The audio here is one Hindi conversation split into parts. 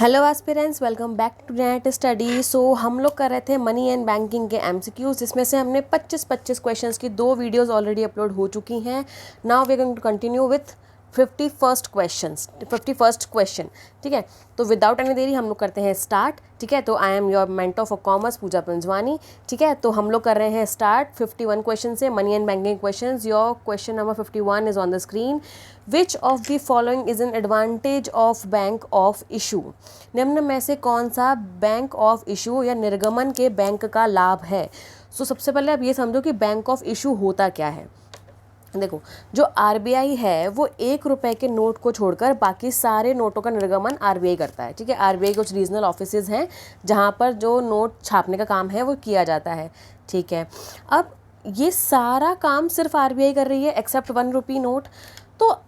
Hello aspirants, welcome back to net study. हम लोग कर रहे थे मनी एंड बैंकिंग के एमसीक्यूज, जिसमें से हमने 25 क्वेश्चंस की 2 वीडियोस ऑलरेडी अपलोड हो चुकी हैं। Now we are going to continue with 51st question. ठीक है, तो विदाउट एनी देरी हम लोग करते हैं स्टार्ट। ठीक है, तो I am your mentor for commerce Pooja Panjwani. ठीक है, तो हम लोग कर रहे हैं स्टार्ट 51 क्वेश्चन से, money and banking questions. Your question number 51 is on the screen. Which of the following is an advantage of bank of issue? निम्न में से कौन सा बैंक ऑफ इशू या निर्गमन के बैंक का लाभ है? सबसे पहले आप ये समझो कि बैंक ऑफ इशू होता क्या है। देखो, जो आरबीआई है वो 1 रुपए के नोट को छोड़कर बाकी सारे नोटों का निर्गमन आरबीआई करता है। ठीक है, आरबीआई कुछ रीजनल ऑफिसेज हैं जहाँ पर जो नोट छापने का काम है वो किया जाता है। ठीक है, अब ये सारा काम सिर्फ आरबीआई कर रही है एक्सेप्ट 1 रुपी नोट। तो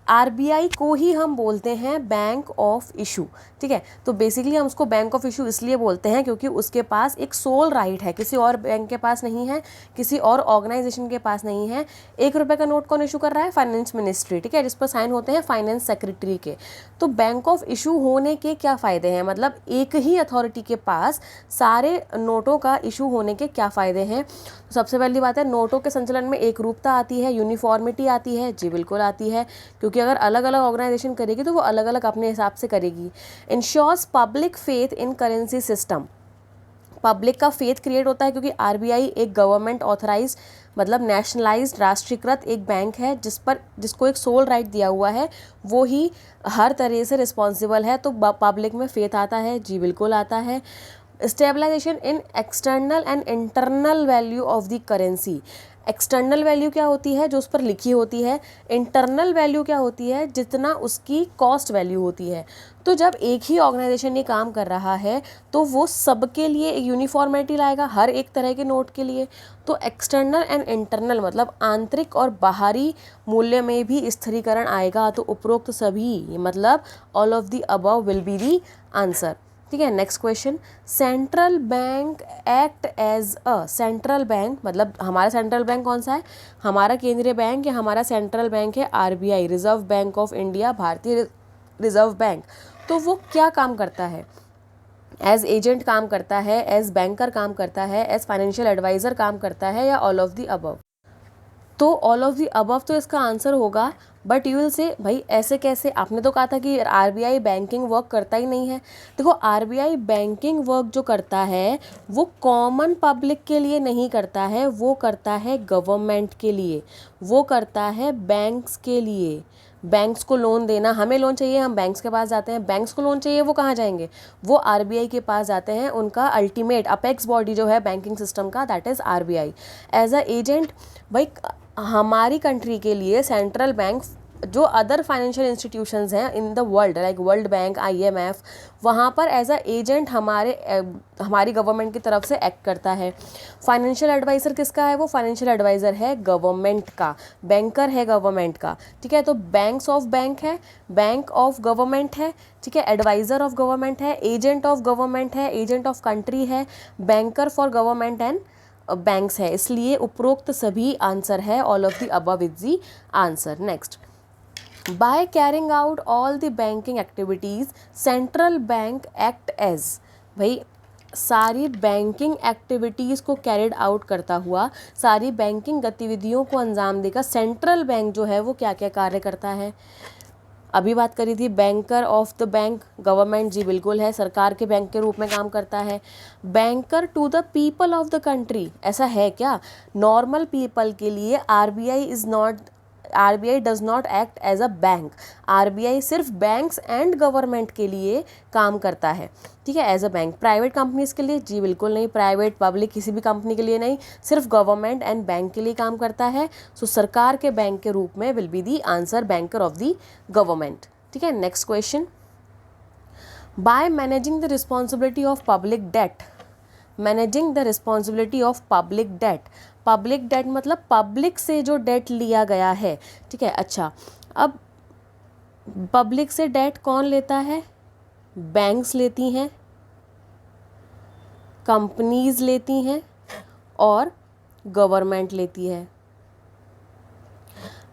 आरबीआई को ही हम बोलते हैं बैंक ऑफ इशू। ठीक है, तो बेसिकली हम उसको बैंक ऑफ इशू इसलिए बोलते हैं क्योंकि उसके पास एक सोल राइट है, किसी और बैंक के पास नहीं है, किसी और ऑर्गेनाइजेशन के पास नहीं है। 1 रुपए का नोट कौन इशू कर रहा है? Finance ministry. ठीक है, जिस पर साइन होते हैं फाइनेंस सेक्रेटरी के। तो बैंक ऑफ इशू होने के क्या फ़ायदे हैं, मतलब एक ही अथॉरिटी के पास सारे नोटों का इशू होने के क्या फ़ायदे हैं? तो सबसे पहली बात है, नोटों के संचलन में एक रूपता आती है, यूनिफॉर्मिटी आती है। जी बिल्कुल आती है, क्योंकि अगर अलग अलग ऑर्गेनाइजेशन करेगी तो वो अलग अलग अपने हिसाब से करेगी। Ensures public faith in currency system. Public का फेथ क्रिएट होता है क्योंकि आरबीआई एक गवर्नमेंट ऑथराइज्ड, मतलब नेशनलाइज्ड, राष्ट्रीयकृत एक बैंक है जिसको एक सोल राइट दिया हुआ है। वो ही हर तरह से रिस्पॉन्सिबल है, तो पब्लिक में फेथ आता है। जी बिल्कुल आता है। Stabilization in external and internal value of the currency. External value क्या होती है? जो उस पर लिखी होती है। इंटरनल वैल्यू क्या होती है? जितना उसकी कॉस्ट वैल्यू होती है। तो जब एक ही ऑर्गेनाइजेशन ये काम कर रहा है तो वो सबके लिए एक यूनिफॉर्मिटी लाएगा, हर एक तरह के नोट के लिए। तो एक्सटर्नल एंड इंटरनल मतलब आंतरिक और बाहरी मूल्य में भी स्थिरीकरण आएगा। तो उपरोक्त सभी मतलब all of the above will be the answer. ठीक है, next question. Central bank act as a. Central bank मतलब हमारा सेंट्रल बैंक कौन सा है? हमारा केंद्रीय बैंक या हमारा सेंट्रल बैंक है RBI, reserve bank of India, भारतीय रिजर्व बैंक। तो वो क्या काम करता है? एज एजेंट काम करता है, एज बैंकर काम करता है, एज फाइनेंशियल एडवाइज़र काम करता है, या ऑल ऑफ द अबव? तो ऑल ऑफ दी अबव तो इसका आंसर होगा। बट यू विल से भाई ऐसे कैसे? आपने तो कहा था कि आरबीआई बैंकिंग वर्क करता ही नहीं है। देखो, आरबीआई बैंकिंग वर्क जो करता है वो कॉमन पब्लिक के लिए नहीं करता है, वो करता है गवर्नमेंट के लिए, वो करता है बैंक्स के लिए। बैंक्स को लोन देना, हमें लोन चाहिए हम बैंक्स के पास जाते हैं, बैंक्स को लोन चाहिए वो कहाँ जाएंगे? वो आरबीआई के पास जाते हैं। उनका अल्टीमेट अपेक्स बॉडी जो है बैंकिंग सिस्टम का, that is RBI. As a agent भाई हमारी कंट्री के लिए सेंट्रल बैंक जो अदर फाइनेंशियल इंस्टीट्यूशंस हैं in the world like world bank, IMF, वहाँ पर एज अ एजेंट हमारी गवर्नमेंट की तरफ से एक्ट करता है। फाइनेंशियल एडवाइज़र किसका है? वो फाइनेंशियल एडवाइज़र है गवर्नमेंट का, बैंकर है गवर्नमेंट का। ठीक है, तो बैंक्स ऑफ बैंक है, बैंक ऑफ गवर्नमेंट है। ठीक है, एडवाइज़र ऑफ गवर्नमेंट है, एजेंट ऑफ गवर्नमेंट है, एजेंट ऑफ कंट्री है, banker for government and banks है। इसलिए उपरोक्त सभी आंसर है, all of the above is the answer. Next, by carrying out all the banking activities central bank act as. भाई सारी बैंकिंग एक्टिविटीज़ को कैरिड आउट करता हुआ, सारी बैंकिंग गतिविधियों को अंजाम देकर सेंट्रल बैंक जो है वो क्या क्या कार्य करता है? अभी बात करी थी banker of the bank, government. जी बिल्कुल है, सरकार के बैंक के रूप में काम करता है। Banker to the people of the country, ऐसा है क्या? नॉर्मल पीपल के लिए RBI does not act as a bank. RBI सिर्फ बैंक्स एंड गवर्नमेंट के लिए काम करता है। ठीक है, as a bank. Private companies के लिए? जी बिल्कुल नहीं, प्राइवेट पब्लिक किसी भी कंपनी के लिए नहीं, सिर्फ गवर्नमेंट एंड बैंक के लिए काम करता है। सरकार के बैंक के रूप में will be the answer banker of the government. ठीक है, next question. By managing the responsibility of public debt. Managing the responsibility of public debt. Public debt मतलब पब्लिक से जो डेट लिया गया है। ठीक है, अच्छा, अब पब्लिक से डेट कौन लेता है? बैंक्स लेती हैं, कंपनीज लेती हैं और गवर्नमेंट लेती है।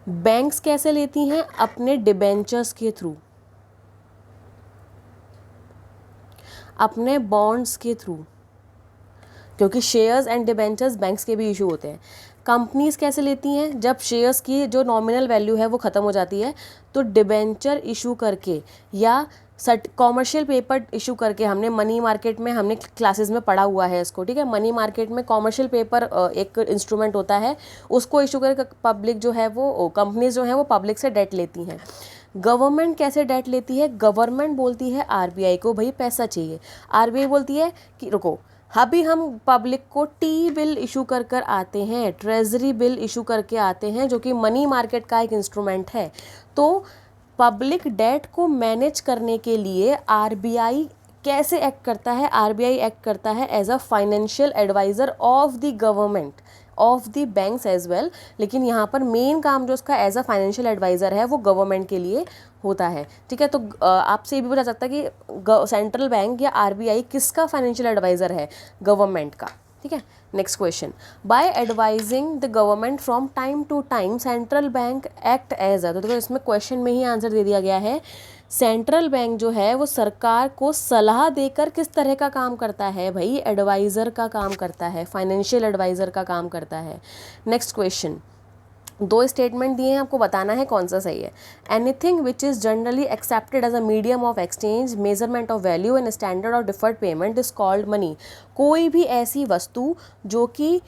बैंक्स कैसे लेती हैं? अपने डिबेंचर्स के थ्रू। अपने बॉन्ड्स के थ्रू, क्योंकि शेयर्स एंड डिबेंचर्स बैंक्स के भी इशू होते हैं। कंपनीज कैसे लेती हैं, जब शेयर्स की जो नॉमिनल वैल्यू है वो ख़त्म हो जाती है तो डिबेंचर इशू करके या कॉमर्शियल पेपर इशू करके, हमने मनी मार्केट में, हमने क्लासेस में पढ़ा हुआ है इसको, ठीक है। मनी मार्केट में कॉमर्शियल पेपर एक इंस्ट्रूमेंट होता है, उसको इशू करके पब्लिक जो है वो, कंपनीज जो है वो पब्लिक से डेट लेती हैं। गवर्नमेंट कैसे डेट लेती है, गवर्नमेंट बोलती है आरबीआई को भाई पैसा चाहिए, आरबीआई बोलती है कि रुको, अभी हम पब्लिक को टी बिल इशू कर कर आते हैं, ट्रेजरी बिल इशू करके आते हैं, जो कि मनी मार्केट का एक इंस्ट्रूमेंट है। तो पब्लिक डेट को मैनेज करने के लिए आरबीआई कैसे एक्ट करता है, आरबीआई एक्ट करता है as a financial adviser of the government, of the banks as well, लेकिन यहाँ पर मेन काम जो उसका एज अ फाइनेंशियल एडवाइज़र है वो गवर्नमेंट के लिए होता है, ठीक है। तो आपसे ये भी पूछा सकता है कि सेंट्रल बैंक या आरबीआई किसका फाइनेंशियल एडवाइज़र है, गवर्नमेंट का, ठीक है। Next question, by advising the government from time to time central bank act as a, तो देखो इसमें क्वेश्चन में ही आंसर दे दिया गया है। सेंट्रल बैंक जो है वो सरकार को सलाह देकर किस तरह का काम करता है भाई, एडवाइज़र का काम करता है, फाइनेंशियल एडवाइज़र का काम करता है। नेक्स्ट क्वेश्चन, दो स्टेटमेंट दिए हैं, आपको बताना है कौन सा सही है। Anything which is generally accepted as a medium of exchange, measurement of value and standard of deferred payment is called money. कोई भी ऐसी वस्तु जो कि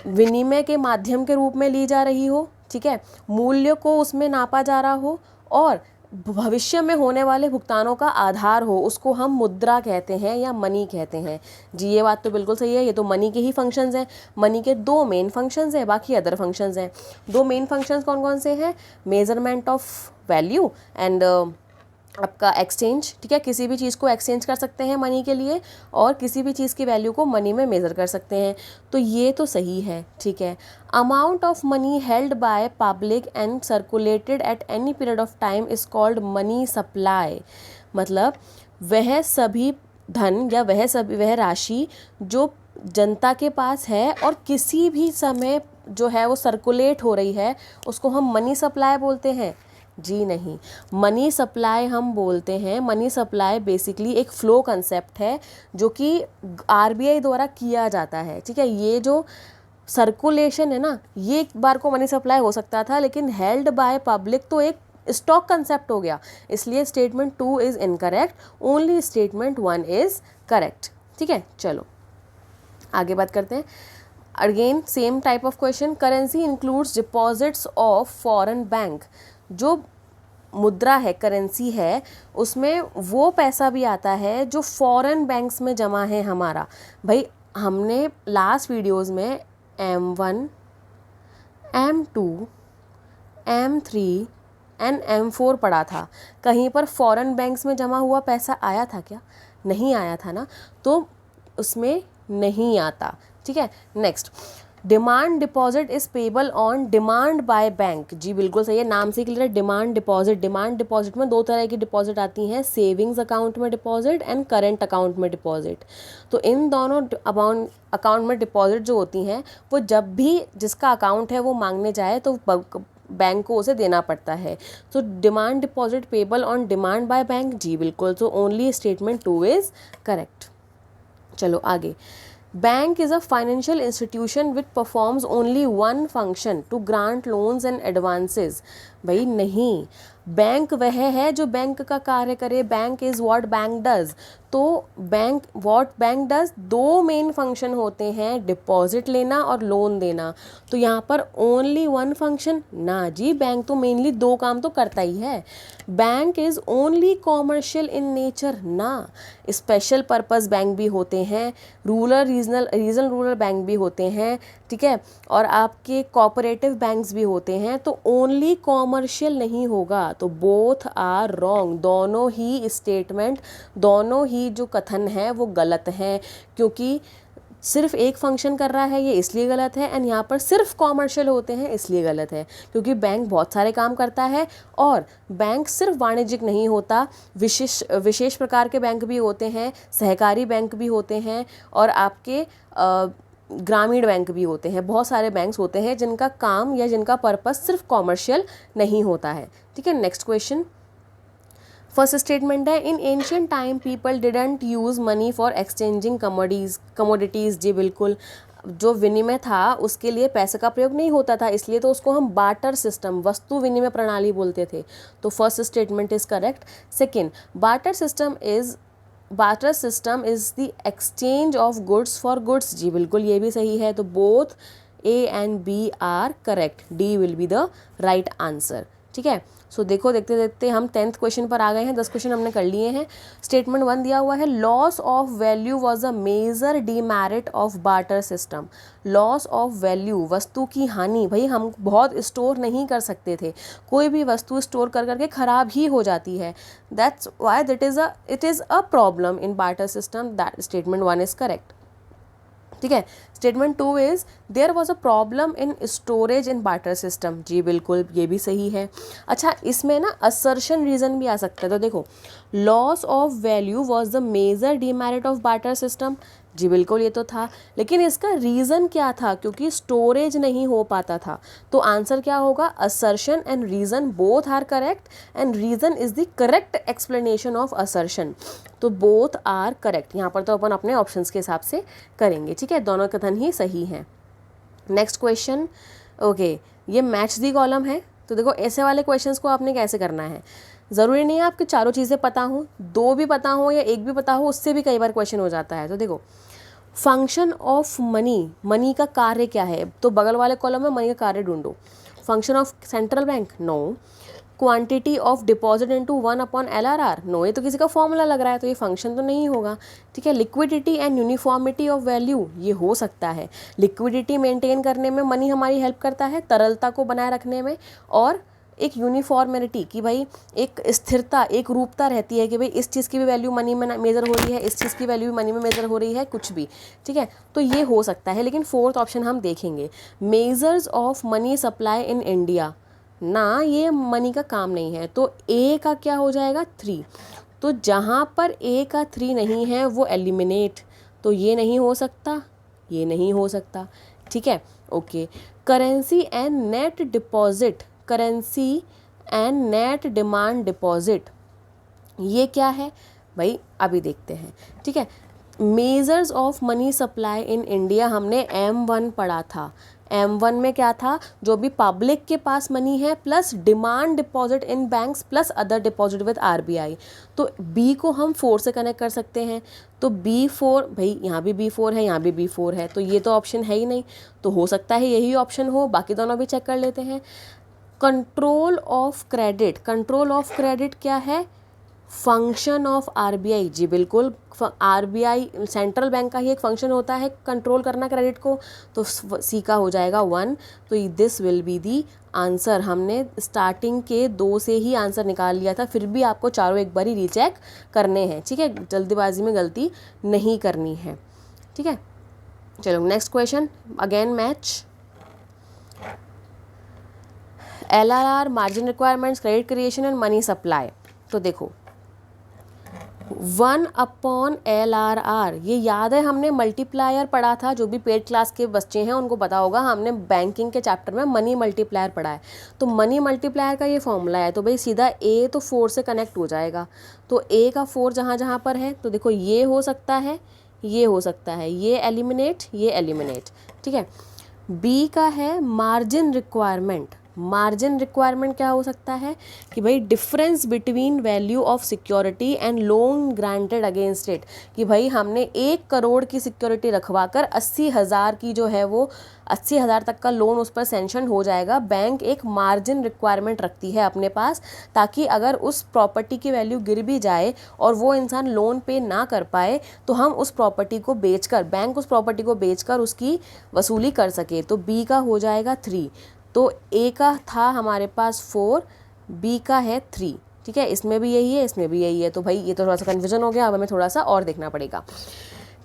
विनिमय के माध्यम के रूप में ली जा रही हो, ठीक है, मूल्य को उसमें नापा जा रहा हो और भविष्य में होने वाले भुगतानों का आधार हो, उसको हम मुद्रा कहते हैं या मनी कहते हैं। जी ये बात तो बिल्कुल सही है, ये तो मनी के ही फंक्शंस हैं। मनी के दो मेन फंक्शंस हैं, बाकी अदर फंक्शंस हैं। दो मेन फंक्शंस कौन कौन से हैं, मेजरमेंट ऑफ वैल्यू एंड आपका एक्सचेंज, ठीक है, किसी भी चीज़ को एक्सचेंज कर सकते हैं मनी के लिए और किसी भी चीज़ की वैल्यू को मनी में मेज़र कर सकते हैं, तो ये तो सही है, ठीक है। Amount of money held by public and circulated at any period of time is called money supply. मतलब वह सभी धन या वह राशि जो जनता के पास है और किसी भी समय जो है वो सर्कुलेट हो रही है, उसको हम मनी सप्लाई बोलते हैं। जी नहीं, मनी सप्लाई हम बोलते हैं, मनी सप्लाई बेसिकली एक फ़्लो कंसेप्ट है जो कि आरबीआई द्वारा किया जाता है, ठीक है। ये जो सर्कुलेशन है ना, ये एक बार को मनी सप्लाई हो सकता था, लेकिन हेल्ड बाय पब्लिक तो एक स्टॉक कंसेप्ट हो गया, इसलिए statement 2 is incorrect, only statement 1 is correct, ठीक है। चलो आगे बात करते हैं। Again same type of question, currency includes deposits of foreign bank. जो मुद्रा है, करेंसी है, उसमें वो पैसा भी आता है जो फॉरेन बैंक्स में जमा है हमारा। भाई हमने लास्ट वीडियोस में M1, M2, M3 and M4 पढ़ा था, कहीं पर फॉरेन बैंक्स में जमा हुआ पैसा आया था क्या, नहीं आया था ना, तो उसमें नहीं आता, ठीक है। Next, demand deposit is payable on demand by bank. जी बिल्कुल सही है, नाम से क्लियर है, डिमांड डिपॉजिट। डिमांड डिपॉजिट में दो तरह की डिपॉजिट आती हैं, सेविंग्स अकाउंट में डिपॉजिट एंड करंट अकाउंट में डिपॉजिट। तो इन दोनों अकाउंट में डिपॉजिट जो होती हैं वो जब भी जिसका अकाउंट है वो मांगने जाए तो बैंक को उसे देना पड़ता है। तो demand deposit payable on demand by bank, जी बिल्कुल, तो ओनली स्टेटमेंट 2 इज़ करेक्ट। चलो आगे, bank is a financial institution which performs only one function to grant loans and advances. भाई नहीं, बैंक वह है जो बैंक का कार्य करे, bank is what bank does. तो बैंक व्हाट बैंक डज, दो मेन फंक्शन होते हैं, डिपॉजिट लेना और लोन देना। तो यहाँ पर ओनली वन फंक्शन ना जी, बैंक तो मेनली दो काम तो करता ही है। Bank is only commercial in nature ना, स्पेशल पर्पस बैंक भी होते हैं, रीजनल रूरल बैंक भी होते हैं, ठीक है, और आपके कोऑपरेटिव बैंक्स भी होते हैं। तो ओनली कॉमर्शियल नहीं होगा, तो बोथ आर रॉन्ग, दोनों ही स्टेटमेंट, दोनों ही जो कथन है वो गलत हैं, क्योंकि सिर्फ एक फंक्शन कर रहा है ये इसलिए गलत है, एंड यहाँ पर सिर्फ कॉमर्शियल होते हैं इसलिए गलत है, क्योंकि बैंक बहुत सारे काम करता है और बैंक सिर्फ वाणिज्यिक नहीं होता, विशेष प्रकार के बैंक भी होते हैं, सहकारी बैंक भी होते हैं और आपके ग्रामीण बैंक भी होते हैं। बहुत सारे बैंक्स होते हैं जिनका काम या जिनका पर्पस सिर्फ कॉमर्शियल नहीं होता है, ठीक है। नेक्स्ट क्वेश्चन, फर्स्ट स्टेटमेंट है in ancient time people didn't use money for exchanging commodities. जी बिल्कुल, जो विनिमय था उसके लिए पैसे का प्रयोग नहीं होता था, इसलिए तो उसको हम बार्टर सिस्टम, वस्तु विनिमय प्रणाली बोलते थे। तो first statement is correct. Second, barter system is the exchange of goods for goods. जी बिल्कुल, ये भी सही है। तो both A and B are correct, D will be the right answer. ठीक है, सो देखो देखते देखते हम 10th क्वेश्चन पर आ गए हैं। 10 क्वेश्चन हमने कर लिए हैं। स्टेटमेंट 1 दिया हुआ है loss of value was a major demerit of barter system. Loss of value, वस्तु की हानि। भाई हम बहुत स्टोर नहीं कर सकते थे, कोई भी वस्तु स्टोर कर करके ख़राब ही हो जाती है। That's why it is a problem in barter system. That statement 1 is correct. ठीक है, statement 2 is there was a problem in storage in barter system. जी बिल्कुल, ये भी सही है। अच्छा, इसमें ना असर्शन रीज़न भी आ सकता है। तो देखो, loss of value was the major demerit of barter system. जी बिल्कुल, ये तो था, लेकिन इसका रीज़न क्या था? क्योंकि स्टोरेज नहीं हो पाता था। तो आंसर क्या होगा? Assertion and reason both are correct and reason is the correct explanation of assertion. तो बोथ आर करेक्ट। यहाँ पर तो अपन अपने ऑप्शंस के हिसाब से करेंगे। ठीक है, दोनों कथन ही सही हैं। नेक्स्ट क्वेश्चन, ओके, ये मैच दी कॉलम है। तो देखो, ऐसे वाले क्वेश्चंस को आपने कैसे करना है, ज़रूरी नहीं है आपकी चारों चीज़ें पता हो, 2 भी पता हो या 1 भी पता हो, उससे भी कई बार क्वेश्चन हो जाता है। तो देखो, फंक्शन ऑफ मनी, मनी का कार्य क्या है? तो बगल वाले कॉलम में मनी का कार्य ढूंढो। Function of central bank, no. Quantity of deposit into 1/LRR, no, ये तो किसी का फॉर्मूला लग रहा है, तो ये फंक्शन तो नहीं होगा। ठीक है, liquidity and uniformity of value, ये हो सकता है। लिक्विडिटी मेंटेन करने में मनी हमारी हेल्प करता है, तरलता को बनाए रखने में, और एक यूनिफॉर्मिटी कि भाई एक स्थिरता, एक रूपता रहती है कि भाई इस चीज़ की भी वैल्यू मनी में मेज़र हो रही है, इस चीज़ की वैल्यू भी मनी में मेज़र हो रही है, कुछ भी। ठीक है, तो ये हो सकता है। लेकिन 4th ऑप्शन हम देखेंगे, measures of money supply in India, ना, ये मनी का काम नहीं है। तो ए का क्या हो जाएगा? 3। तो जहाँ पर ए का 3 नहीं है वो एलिमिनेट, तो ये नहीं हो सकता, ये नहीं हो सकता। ठीक है, okay. Currency and net deposit, currency and net demand deposit, ये क्या है भाई? अभी देखते हैं। ठीक है, measures of money supply in India हमने M1 पढ़ा था। M1 में क्या था? जो भी पब्लिक के पास मनी है plus demand deposit in banks plus other deposit with RBI। तो B को हम 4 से कनेक्ट कर सकते हैं। तो B4, भाई यहाँ भी B4 है, यहाँ भी B4 है, तो ये तो ऑप्शन है ही नहीं। तो हो सकता है यही ऑप्शन हो, बाकी दोनों भी चेक कर लेते हैं। Control of credit, control of credit क्या है? Function of RBI। जी बिल्कुल, RBI सेंट्रल बैंक का ही एक फंक्शन होता है कंट्रोल करना क्रेडिट को। तो सी का हो जाएगा 1। तो this will be the answer. हमने स्टार्टिंग के 2 से ही आंसर निकाल लिया था, फिर भी आपको चारों एक बारी रीचेक करने हैं। ठीक है, जल्दीबाजी में गलती नहीं करनी है। ठीक है, चलो next question, again match. LRR, margin requirements, credit creation and money supply. तो देखो, 1/LRR, ये याद है हमने मल्टीप्लायर पढ़ा था। जो भी पेड क्लास के बच्चे हैं उनको पता होगा, हमने बैंकिंग के चैप्टर में मनी मल्टीप्लायर पढ़ा है। तो मनी मल्टीप्लायर का ये फॉर्मूला है। तो भाई सीधा A तो 4 से कनेक्ट हो जाएगा। तो A का 4 जहाँ जहाँ पर है, तो देखो ये हो सकता है, ये हो सकता है, ये एलिमिनेट, ये एलिमिनेट। ठीक है, B का है मार्जिन रिक्वायरमेंट। मार्जिन रिक्वायरमेंट क्या हो सकता है कि भाई difference between value of security and loan granted against it, कि भाई हमने 1 करोड़ की सिक्योरिटी रखवा कर 80,000 की जो है वो 80,000 तक का लोन उस पर सेंशन हो जाएगा। बैंक एक मार्जिन रिक्वायरमेंट रखती है अपने पास, ताकि अगर उस प्रॉपर्टी की वैल्यू गिर भी जाए और वो इंसान लोन पे ना कर पाए तो हम उस प्रॉपर्टी को बेचकर, बैंक उस प्रॉपर्टी को बेचकर उसकी वसूली कर सके। तो B का हो जाएगा 3। तो A का था हमारे पास 4, B का है 3। ठीक है, इसमें भी यही है, इसमें भी यही है। तो भाई ये तो थोड़ा सा कन्फ्यूजन हो गया, अब हमें थोड़ा सा और देखना पड़ेगा।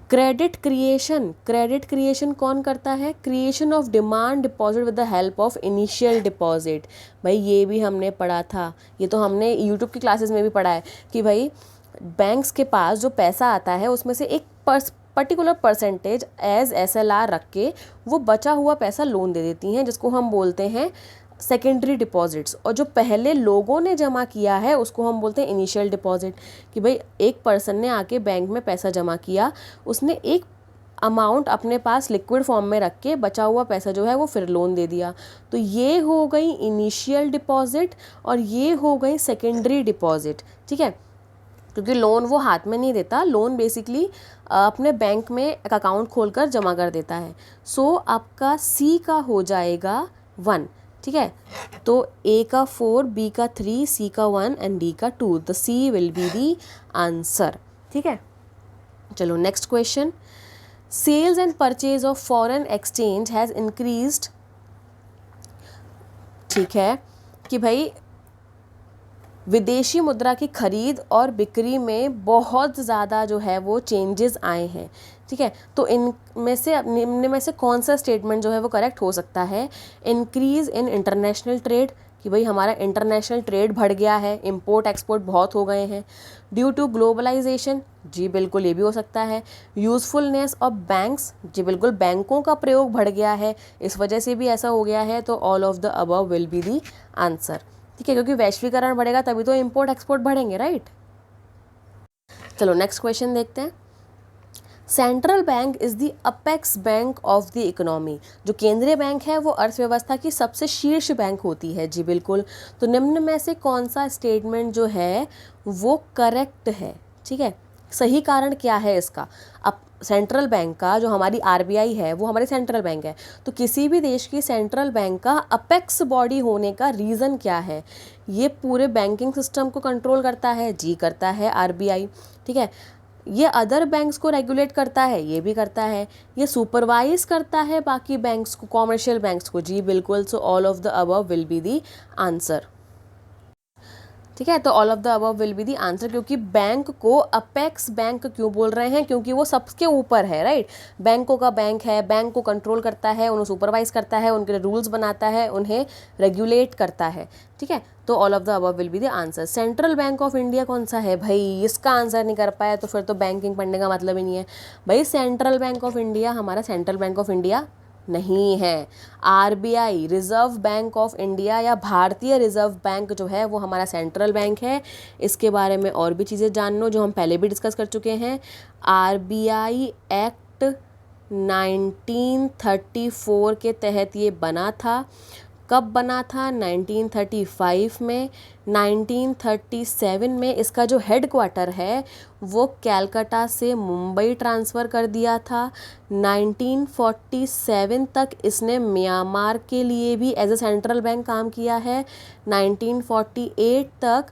क्रेडिट क्रिएशन, क्रेडिट क्रिएशन कौन करता है? Creation of demand deposit with the help of initial deposit. भाई ये भी हमने पढ़ा था, ये तो हमने यूट्यूब की क्लासेस में भी पढ़ा है कि भाई बैंक्स के पास जो पैसा आता है उसमें से एक पर्टिकुलर परसेंटेज एज SLR रख के वो बचा हुआ पैसा लोन दे देती हैं, जिसको हम बोलते हैं सेकेंडरी डिपॉजिट्स, और जो पहले लोगों ने जमा किया है उसको हम बोलते हैं इनिशियल डिपॉजिट, कि भाई एक पर्सन ने आके बैंक में पैसा जमा किया, उसने एक अमाउंट अपने पास लिक्विड फॉर्म में रख के बचा हुआ पैसा जो है वो फिर लोन दे दिया, तो ये हो गई इनिशियल डिपॉजिट और ये हो गई सेकेंडरी डिपॉजिट। ठीक है, क्योंकि लोन वो हाथ में नहीं देता, लोन बेसिकली अपने बैंक में एक अकाउंट खोलकर जमा कर देता है। सो आपका सी का हो जाएगा 1। ठीक है, तो ए का 4, बी का 3, सी का 1 एंड डी का 2, the C will be the answer. ठीक है, चलो next question. Sales and purchase of foreign exchange has increased. ठीक है, कि भाई विदेशी मुद्रा की खरीद और बिक्री में बहुत ज़्यादा जो है वो चेंजेस आए हैं। ठीक है, तो निम्न में से कौन सा स्टेटमेंट जो है वो करेक्ट हो सकता है? इंक्रीज़ इन इंटरनेशनल ट्रेड, कि भाई हमारा इंटरनेशनल ट्रेड बढ़ गया है, इंपोर्ट एक्सपोर्ट बहुत हो गए हैं। ड्यू टू ग्लोबलाइजेशन, जी बिल्कुल ये भी हो सकता है। यूज़फुलनेस ऑफ बैंक्स, जी बिल्कुल बैंकों का प्रयोग बढ़ गया है, इस वजह से भी ऐसा हो गया है, तो all of the above will be the answer. ठीक है, क्योंकि वैश्वीकरण बढ़ेगा तभी तो इंपोर्ट एक्सपोर्ट बढ़ेंगे, राइट। चलो नेक्स्ट क्वेश्चन देखते हैं। Central bank is the apex bank of the economy, जो केंद्रीय बैंक है वो अर्थव्यवस्था की सबसे शीर्ष बैंक होती है। जी बिल्कुल, तो निम्न में से कौन सा स्टेटमेंट जो है वो करेक्ट है? ठीक है, सही कारण क्या है इसका? अब सेंट्रल बैंक का जो हमारी आरबीआई है वो हमारी सेंट्रल बैंक है, तो किसी भी देश की सेंट्रल बैंक का अपेक्स बॉडी होने का रीज़न क्या है? ये पूरे बैंकिंग सिस्टम को कंट्रोल करता है, जी करता है आरबीआई। ठीक है, ये अदर बैंक्स को रेगुलेट करता है, ये भी करता है। ये सुपरवाइज करता है बाकी बैंक्स को, कॉमर्शियल बैंक्स को, जी बिल्कुल। So all of the above will be the answer. ठीक है, तो all of the above will be the answer, क्योंकि बैंक को अपेक्स बैंक क्यों बोल रहे हैं? क्योंकि वो सबके ऊपर है, राइट। बैंकों का बैंक है, बैंक को कंट्रोल करता है, उन्हें सुपरवाइज करता है, उनके रूल्स बनाता है, उन्हें रेगुलेट करता है। ठीक है, तो all of the above will be the answer. Central bank of India कौन सा है भाई? इसका आंसर नहीं कर पाया तो फिर तो बैंकिंग पढ़ने का मतलब ही नहीं है भाई। सेंट्रल बैंक ऑफ इंडिया हमारा सेंट्रल बैंक ऑफ इंडिया नहीं है। RBI, reserve bank of India या भारतीय रिजर्व बैंक जो है वो हमारा सेंट्रल बैंक है। इसके बारे में और भी चीज़ें जान लो जो हम पहले भी डिस्कस कर चुके हैं। आरबीआई एक्ट 1934 के तहत ये बना था। कब बना था? 1935 में। 1937 में इसका जो हेड क्वार्टर है वो कैलकाटा से मुंबई ट्रांसफ़र कर दिया था। 1947 तक इसने म्यांमार के लिए भी एज ए सेंट्रल बैंक काम किया है। 1948 तक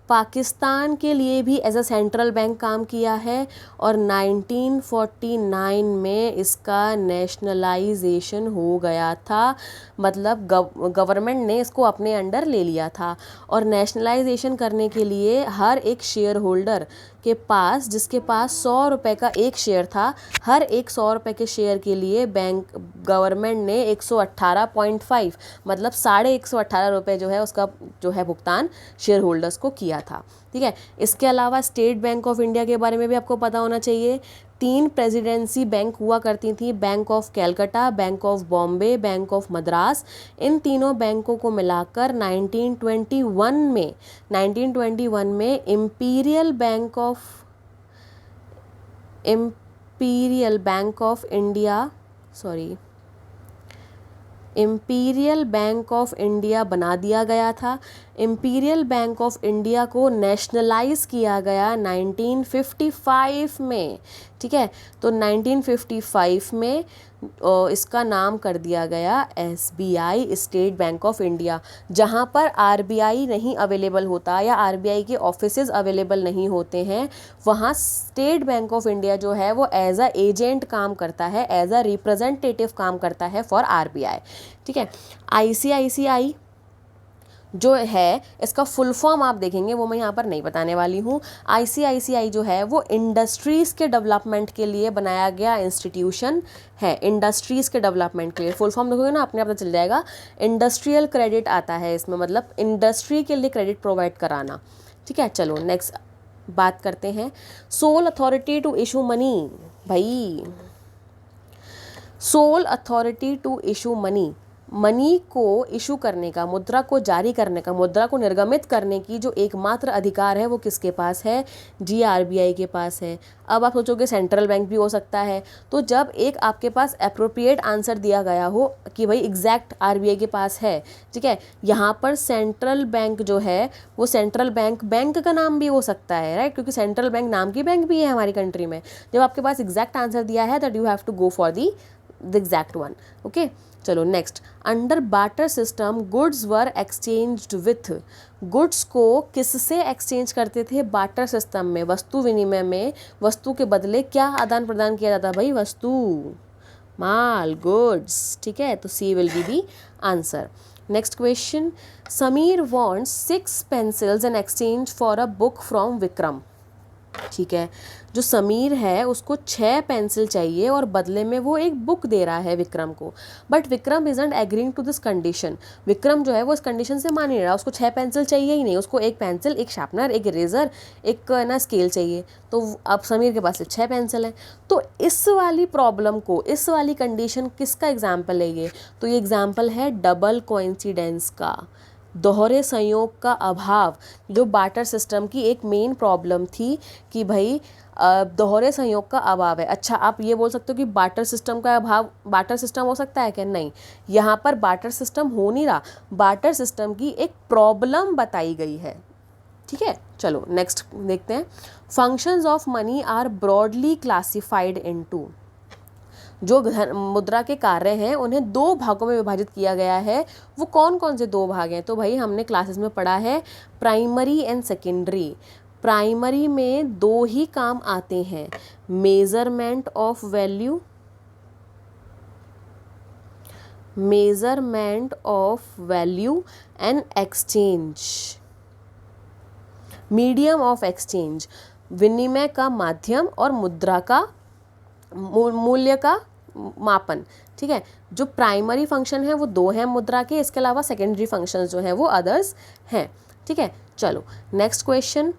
पाकिस्तान के लिए भी एज अ सेंट्रल बैंक काम किया है। और 1949 में इसका नेशनलाइजेशन हो गया था, मतलब गवर्नमेंट ने इसको अपने अंडर ले लिया था। और नेशनलाइजेशन करने के लिए हर एक शेयर होल्डर के पास, जिसके पास 100 रुपये का एक शेयर था, हर एक 100 रुपये के शेयर के लिए बैंक गवर्नमेंट ने 118.5 मतलब 118.5 रुपये जो है उसका जो है भुगतान शेयर होल्डर्स को किया था। ठीक है, इसके अलावा स्टेट बैंक ऑफ इंडिया के बारे में भी आपको पता होना चाहिए। 3 प्रेसिडेंसी बैंक हुआ करती थी, bank of Calcutta, bank of Bombay, bank of Madras. इन तीनों बैंकों को मिलाकर 1921 में इम्पीरियल बैंक ऑफ इंडिया बना दिया गया था। इम्पीरियल बैंक ऑफ इंडिया को नेशनलाइज किया गया 1955 में। ठीक है, तो 1955 में इसका नाम कर दिया गया SBI, state bank of India. जहाँ पर आरबीआई नहीं अवेलेबल होता या आरबीआई के ऑफिसेज अवेलेबल नहीं होते हैं, वहाँ स्टेट बैंक ऑफ इंडिया जो है वो एज अ एजेंट काम करता है, एज अ रिप्रेजेंटेटिव काम करता है फॉर आरबीआई। ठीक है, आईसीआईसीआई जो है इसका फुल फॉर्म आप देखेंगे, वो मैं यहाँ पर नहीं बताने वाली हूँ। आईसीआईसीआई जो है वो इंडस्ट्रीज़ के डेवलपमेंट के लिए बनाया गया इंस्टीट्यूशन है। इंडस्ट्रीज़ के डेवलपमेंट के लिए फुल फॉर्म देखोगे ना अपने आप पता चल जाएगा। इंडस्ट्रियल क्रेडिट आता है इसमें, मतलब इंडस्ट्री के लिए क्रेडिट प्रोवाइड कराना। ठीक है, चलो नेक्स्ट बात करते हैं। Sole authority to issue money, भाई sole authority to issue money money को इशू करने का, मुद्रा को जारी करने का, मुद्रा को निर्गमित करने की जो एकमात्र अधिकार है वो किसके पास है? जी आरबीआई के पास है। अब आप सोचोगे सेंट्रल बैंक भी हो सकता है, तो जब एक आपके पास अप्रोप्रिएट आंसर दिया गया हो कि भाई एग्जैक्ट आरबीआई के पास है, ठीक है, यहाँ पर सेंट्रल बैंक जो है वो सेंट्रल बैंक बैंक का नाम भी हो सकता है, राइट, क्योंकि सेंट्रल बैंक नाम की बैंक भी है हमारी कंट्री में। जब आपके पास एग्जैक्ट आंसर दिया है that you have to go for the exact one. Okay, चलो next. Under barter system goods were exchanged with, goods को किससे एक्सचेंज करते थे? बार्टर सिस्टम में, वस्तु विनिमय में वस्तु के बदले क्या आदान प्रदान किया जाता? भाई वस्तु, माल, गुड्स, ठीक है, तो C will be the answer. Next question, Sameer wants 6 pencils in exchange for a book from Vikram, ठीक है, जो समीर है उसको 6 पेंसिल चाहिए और बदले में वो एक बुक दे रहा है विक्रम को, but Vikram isn't agreeing to this condition. Vikram जो है वो इस कंडीशन से मान नहीं रहा, उसको 6 पेंसिल चाहिए ही नहीं, उसको एक पेंसिल, एक शार्पनर, एक इरेजर, एक ना स्केल चाहिए। तो अब समीर के पास 6 पेंसिल हैं, तो इस वाली प्रॉब्लम को, इस वाली कंडीशन किसका एग्जाम्पल है ये? तो ये एग्जाम्पल है डबल कोइंसिडेंस का, दोहरे संयोग का अभाव, जो बार्टर सिस्टम की एक मेन प्रॉब्लम थी कि भाई दोहरे संयोग का अभाव है। अच्छा, आप ये बोल सकते हो कि बार्टर सिस्टम का अभाव बार्टर सिस्टम हो सकता है क्या? नहीं, यहाँ पर बार्टर सिस्टम हो नहीं रहा, बार्टर सिस्टम की एक प्रॉब्लम बताई गई है, ठीक है। चलो नेक्स्ट देखते हैं। Functions of money are broadly classified into, जो मुद्रा के कार्य हैं उन्हें 2 भागों में विभाजित किया गया है। वो कौन कौन से 2 भाग हैं? तो भाई हमने क्लासेस में पढ़ा है प्राइमरी एंड सेकेंडरी। प्राइमरी में 2 ही काम आते हैं, measurement of value, measurement of value and exchange, medium of exchange, विनिमय का माध्यम और मुद्रा का मूल्य का मापन, ठीक है। जो प्राइमरी फंक्शन है वो 2 हैं मुद्रा के, इसके अलावा सेकेंडरी फंक्शंस जो हैं वो अदर्स हैं, ठीक है। चलो next question,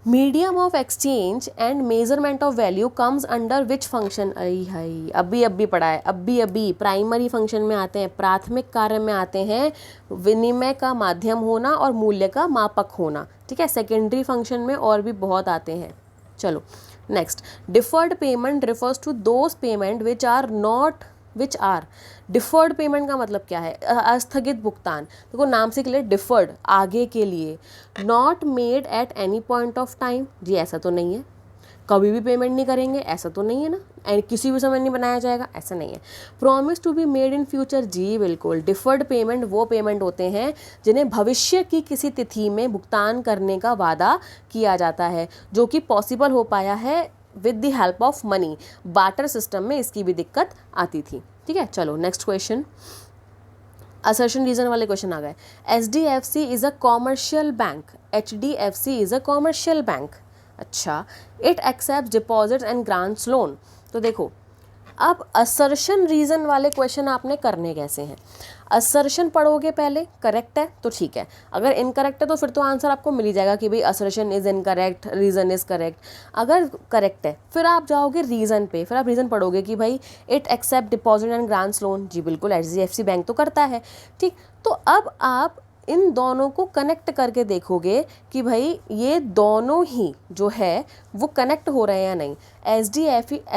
medium of exchange and measurement of value comes under which function? अभी पढ़ा है, अभी प्राइमरी फंक्शन में आते हैं, प्राथमिक कार्य में आते हैं विनिमय का माध्यम होना और मूल्य का मापक होना, ठीक है। सेकेंडरी फंक्शन में और भी बहुत आते हैं। चलो next, deferred payment refers to those payment which are, deferred payment का मतलब क्या है? अस्थगित भुगतान। देखो नाम से क्लियर, डिफर्ड आगे के लिए, not made at any point of time, जी ऐसा तो नहीं है, कभी भी पेमेंट नहीं करेंगे ऐसा तो नहीं है ना, किसी भी समय नहीं बनाया जाएगा ऐसा नहीं है। Promise to be made in future, जी बिल्कुल। डिफर्ड पेमेंट वो पेमेंट होते हैं जिन्हें भविष्य की किसी तिथि में भुगतान करने का वादा किया जाता है, जो कि पॉसिबल हो पाया है with the help of money. Barter system में इसकी भी दिक्कत आती थी, ठीक है। चलो नेक्स्ट क्वेश्चन, असर्शन रीजन वाले क्वेश्चन आ गए। HDFC is a commercial bank, HDFC is a commercial bank, अच्छा, it accept deposits and grants loan. तो देखो अब असर्शन रीजन वाले क्वेश्चन आपने करने कैसे हैं? असर्शन पढ़ोगे पहले, करेक्ट है तो ठीक है, अगर इनकरेक्ट है तो फिर तो आंसर आपको मिल ही जाएगा कि भाई assertion is incorrect, reason is correct. अगर करेक्ट है फिर आप जाओगे रीजन पे, फिर आप रीजन पढ़ोगे कि भाई it accept deposit and grants loan, जी बिल्कुल HDFC बैंक तो करता है, ठीक। तो अब आप इन दोनों को कनेक्ट करके देखोगे कि भाई ये दोनों ही जो है वो कनेक्ट हो रहे हैं या नहीं।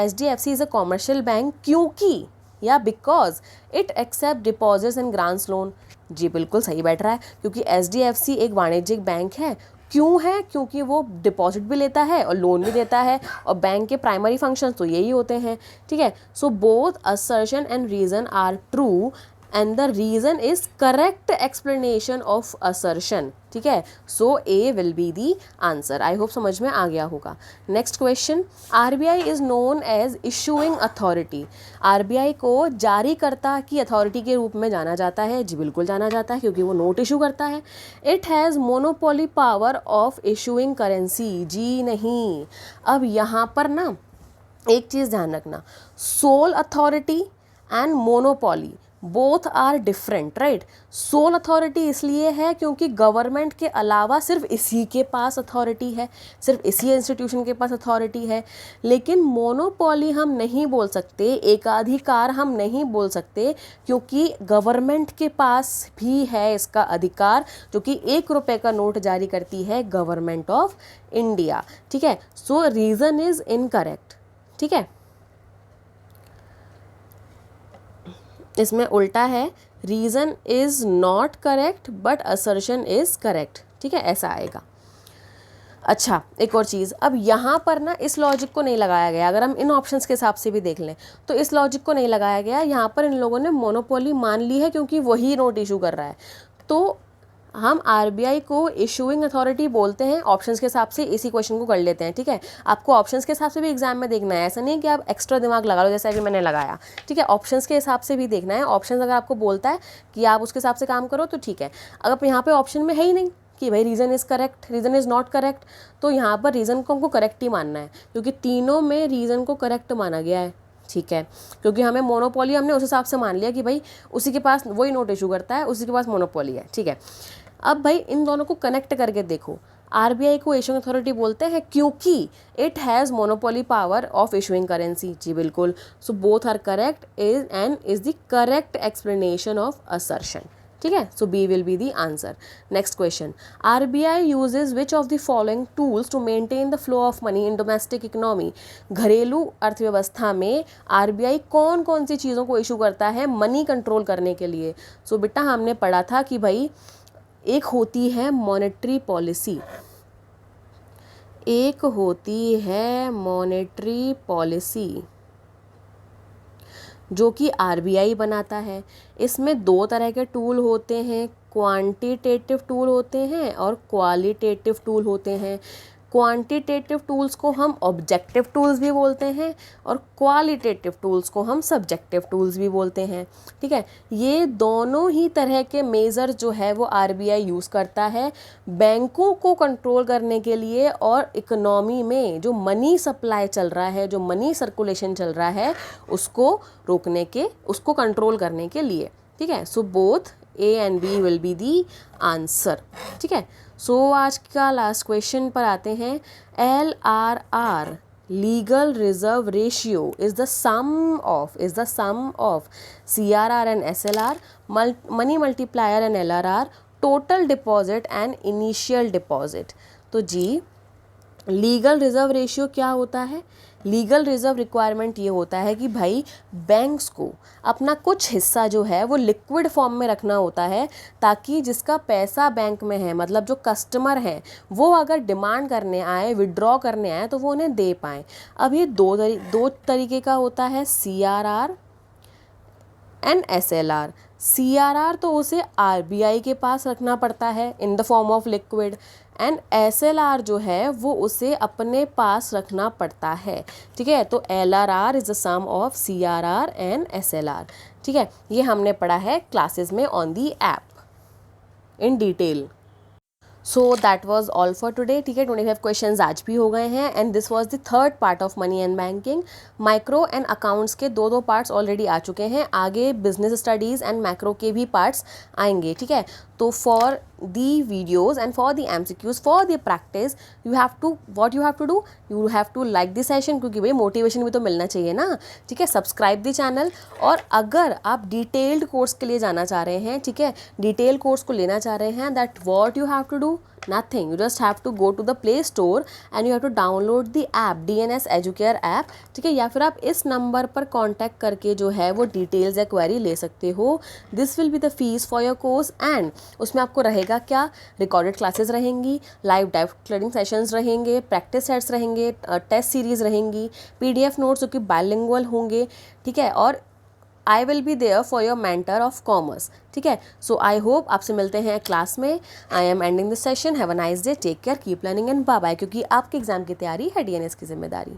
HDFC is a commercial bank क्योंकि या because it accept deposits and grants loan, जी बिल्कुल सही बैठ रहा है, क्योंकि HDFC एक वाणिज्यिक बैंक है। क्यों है? क्योंकि वो डिपॉजिट भी लेता है और लोन भी देता है, और बैंक के प्राइमरी फंक्शंस तो यही होते हैं, ठीक है। So both assertion and reason are true and the reason is correct explanation of assertion, ठीक है। So A will be the answer. I hope समझ में आ गया होगा। Next question, RBI is known as issuing authority, RBI को जारीकर्ता की अथॉरिटी के रूप में जाना जाता है, जी बिल्कुल जाना जाता है, क्योंकि वो नोट इशू करता है। It has monopoly power of issuing currency, जी नहीं। अब यहाँ पर ना एक चीज़ ध्यान रखना, sole authority and monopoly both are different, right. Sole authority इसलिए है क्योंकि गवर्नमेंट के अलावा सिर्फ इसी के पास अथॉरिटी है, सिर्फ इसी इंस्टीट्यूशन के पास अथॉरिटी है। लेकिन मोनोपोली हम नहीं बोल सकते, एकाधिकार हम नहीं बोल सकते, क्योंकि गवर्नमेंट के पास भी है इसका अधिकार, जो कि 1 रुपये का नोट जारी करती है गवर्नमेंट ऑफ इंडिया, ठीक है। सो रीज़न इज इनकरेक्ट, ठीक है। इसमें उल्टा है, reason is not correct but assertion is correct, ठीक है, ऐसा आएगा। अच्छा, एक और चीज़, अब यहाँ पर ना इस लॉजिक को नहीं लगाया गया। अगर हम इन ऑप्शंस के हिसाब से भी देख लें तो इस लॉजिक को नहीं लगाया गया। यहाँ पर इन लोगों ने मोनोपोली मान ली है क्योंकि वही नोट इशू कर रहा है, तो हम आरबीआई को इशूइंग अथॉरिटी बोलते हैं। ऑप्शंस के हिसाब से इसी क्वेश्चन को कर लेते हैं, ठीक है। आपको ऑप्शंस के हिसाब से भी एग्जाम में देखना है, ऐसा नहीं है कि आप एक्स्ट्रा दिमाग लगा लो जैसे अभी मैंने लगाया, ठीक है। ऑप्शंस के हिसाब से भी देखना है। ऑप्शंस अगर आपको बोलता है कि आप उसके हिसाब से काम करो तो ठीक है। अगर यहाँ पे ऑप्शन में है ही नहीं कि भाई reason is correct, reason is not correct, तो यहाँ पर रीज़न को हमको करेक्ट ही मानना है, क्योंकि तीनों में रीज़न को करेक्ट माना गया है, ठीक है। क्योंकि हमें मोनोपोली हमने उस हिसाब से मान लिया कि भाई उसी के पास वही नोट इशू करता है, उसी के पास मोनोपोली है, ठीक है। अब भाई इन दोनों को कनेक्ट करके देखो, आरबीआई को इशूइंग अथॉरिटी बोलते हैं क्योंकि it has monopoly power of issuing currency, जी बिल्कुल। So both are correct is and is the correct explanation of assertion, ठीक है। So B will be the answer. Next question, RBI uses which of the following tools to maintain the flow of money in domestic economy. घरेलू अर्थव्यवस्था में आरबीआई कौन कौन सी चीज़ों को इशू करता है मनी कंट्रोल करने के लिए। सो बेटा हमने पढ़ा था कि भाई एक होती है मॉनेटरी पॉलिसी, एक होती है मॉनेटरी पॉलिसी जो कि आरबीआई बनाता है। इसमें 2 तरह के टूल होते हैं, क्वांटिटेटिव टूल होते हैं और क्वालिटेटिव टूल होते हैं। क्वांटिटेटिव टूल्स को हम ऑब्जेक्टिव टूल्स भी बोलते हैं और क्वालिटेटिव टूल्स को हम सब्जेक्टिव टूल्स भी बोलते हैं, ठीक है। ये दोनों ही तरह के मेज़र जो है वो आरबीआई यूज़ करता है बैंकों को कंट्रोल करने के लिए और इकोनॉमी में जो मनी सप्लाई चल रहा है, जो मनी सर्कुलेशन चल रहा है, उसको रोकने के, उसको कंट्रोल करने के लिए, ठीक है। So both A and B will be the answer, ठीक है। सो आज का लास्ट क्वेश्चन पर आते हैं। LRR legal reserve ratio is the sum of CRR and SLR, money multiplier and LRR, total deposit and initial deposit. तो जी लीगल रिजर्व रेशियो क्या होता है? लीगल रिजर्व रिक्वायरमेंट ये होता है कि भाई बैंक्स को अपना कुछ हिस्सा जो है वो लिक्विड फॉर्म में रखना होता है, ताकि जिसका पैसा बैंक में है, मतलब जो कस्टमर है, वो अगर डिमांड करने आए, विड्रॉ करने आए, तो वो उन्हें दे पाएँ। अब ये दो तरीके का होता है, CRR एंड SLR। CRR तो उसे आरबीआई के पास रखना पड़ता है in the form of liquid, and SLR जो है वो उसे अपने पास रखना पड़ता है, ठीक है। तो LRR is the sum of CRR and SLR, ठीक है। ये हमने पढ़ा है क्लासेस में on the app in detail. So that was all for today, ठीक है। 25 क्वेश्चंस आज भी हो गए हैं and this was the third part of money and banking. Micro and accounts के 2 पार्ट्स ऑलरेडी आ चुके हैं, आगे बिजनेस स्टडीज़ एंड मैक्रो के भी पार्ट्स आएंगे, ठीक है। तो for the videos and for the MCQs for the practice you have to like the session, क्योंकि भाई मोटिवेशन भी तो मिलना चाहिए ना, ठीक है। सब्सक्राइब द चैनल, और अगर आप डिटेल्ड कोर्स के लिए जाना चाह रहे हैं, ठीक है, डिटेल कोर्स को लेना चाह रहे हैं, that what you have to do, nothing, you just have to go to the Play Store and you have to download the app, DNS Educare app, ठीक है। या फिर आप इस नंबर पर कांटेक्ट करके जो है वो डिटेल्स या क्वेरी ले सकते हो। This will be the fees for your course, and उसमें आपको रहेगा क्या, रिकॉर्डेड क्लासेस रहेंगी, लाइव डाइव क्लियरिंग सेशंस रहेंगे, प्रैक्टिस सेट्स रहेंगे, टेस्ट सीरीज रहेंगी, PDF नोट्स जो कि बाइलिंगुअल होंगे, ठीक है, और I will be there for your mentor of commerce, ठीक है। So I hope आपसे मिलते हैं क्लास में। I am ending this session. Have a nice day. Take care. Keep learning and bye bye, क्योंकि आपके एग्जाम की तैयारी है DNS की जिम्मेदारी।